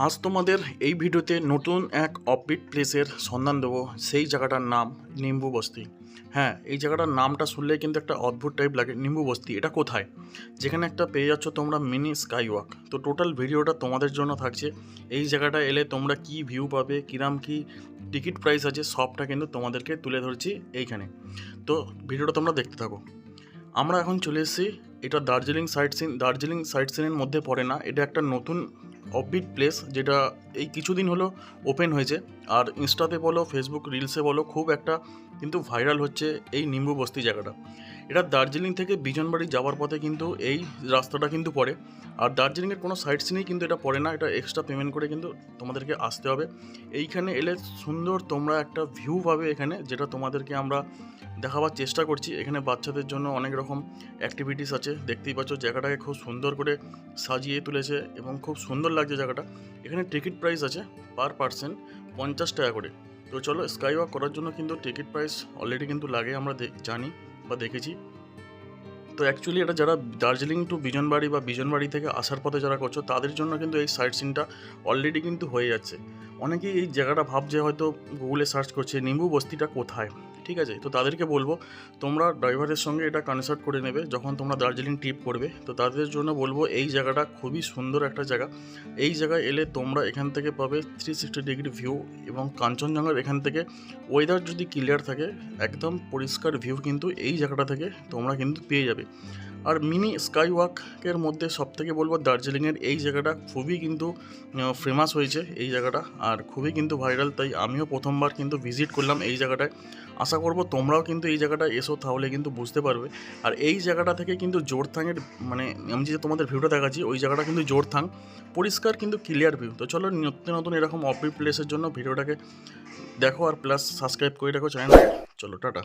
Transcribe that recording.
আজ তোমাদের এই ভিডিওতে নতুন এক অফবিট প্লেসের সন্ধান দেবো। সেই জায়গাটার নাম নিম্বু বস্তি। হ্যাঁ, এই জায়গাটার নামটা শুনলে কিন্তু একটা অদ্ভুত টাইপ লাগে। নিম্বু বস্তি এটা কোথায়? যেখানে একটা পেয়ে যাচ্ছ তোমরা মিনি স্কাই ওয়াক। তো টোটাল ভিডিওটা তোমাদের জন্য থাকছে। এই জায়গাটা এলে তোমরা কি ভিউ পাবে, কিরাম কি টিকিট প্রাইস আছে, সবটা কিন্তু তোমাদেরকে তুলে ধরছি এইখানে। তো ভিডিওটা তোমরা দেখতে থাকো। আমরা এখন চলে এসেছি, এটা দার্জিলিং সাইট সিনের মধ্যে পড়ে না। এটা একটা নতুন অফবিট প্লেস, যেটা এই কিছুদিন হলো ওপেন হয়েছে। আর ইনস্টাতে বলো, ফেসবুক রিলসে বলো, খুব একটা কিন্তু ভাইরাল হচ্ছে এই নিম্বু বস্তি জায়গাটা। এটা দার্জিলিং থেকে বিজনবাড়ি যাওয়ার পথে কিন্তু এই রাস্তাটা কিন্তু পড়ে। আর দার্জিলিংয়ের কোনো সাইট সিনেই কিন্তু এটা পড়ে না, এটা এক্সট্রা পেমেন্ট করে কিন্তু তোমাদেরকে আসতে হবে। এইখানে এলে সুন্দর তোমরা একটা ভিউ পাবে এখানে, যেটা তোমাদেরকে আমরা দেখাবার চেষ্টা করছি। এখানে বাচ্চাদের জন্য অনেক রকম অ্যাক্টিভিটিস আছে, দেখতেই পাচ্ছ। জায়গাটাকে খুব সুন্দর করে সাজিয়ে তুলেছে এবং খুব সুন্দর লাগছে জায়গাটা। এখানে টিকিট প্রাইস আছে পার পার্সন 50 টাকা করে। তো চলো, স্কাই ওয়াক করার জন্য কিন্তু টিকিট প্রাইস অলরেডি কিন্তু লাগে, আমরা জানি বা দেখেছি। তো অ্যাকচুয়ালি এটা যারা দার্জিলিং টু বিজনবাড়ি বা বিজনবাড়ি থেকে আসার পথে যারা করছো, তাদের জন্য কিন্তু এই সাইট সিনটা অলরেডি কিন্তু হয়ে যাচ্ছে। অনেকেই এই জায়গাটা ভাবছে, হয়তো গুগলে সার্চ করছে নিম্বু বস্তিটা কোথায়। ঠিক আছে, তো তাদেরকে বলবো তোমরা ড্রাইভারের সঙ্গে এটা কনসাল্ট করে নেবে যখন তোমরা দার্জিলিং ট্রিপ করবে। তো তাদের জন্য বলবো এই জায়গাটা খুবই সুন্দর একটা জায়গা। এই জায়গায় এলে তোমরা এখান থেকে পাবে 360 ডিগ্রি ভিউ, এবং কাঞ্চনজঙ্ঘার এখান থেকে ওয়েদার যদি ক্লিয়ার থাকে, একদম পরিষ্কার ভিউ কিন্তু এই জায়গাটা থেকে তোমরা কিন্তু পেয়ে যাবে। আর মিনি স্কাই ওয়াকের মধ্যে সবথেকে বলবো দার্জিলিংয়ের এই জায়গাটা খুবই কিন্তু ফেমাস হয়েছে এই জায়গাটা, আর খুবই কিন্তু ভাইরাল। তাই আমিও প্রথমবার কিন্তু ভিজিট করলাম এই জায়গাটায়। আশা করব তোমরাও কিন্তু এই জায়গাটায় এসো, তাহলে কিন্তু বুঝতে পারবে। আর এই জায়গাটা থেকে কিন্তু জোরথাংয়ের, মানে আমি যে তোমাদের ভিউটা দেখাচ্ছি, ওই জায়গাটা কিন্তু জোরথাং, পরিষ্কার কিন্তু ক্লিয়ার ভিউ। তো চলো, নতুন নতুন এরকম অফবিট প্লেসের জন্য ভিডিওটাকে দেখো, আর প্লাস সাবস্ক্রাইব করে রাখো চ্যানেলটাকে। চলো, টাটা।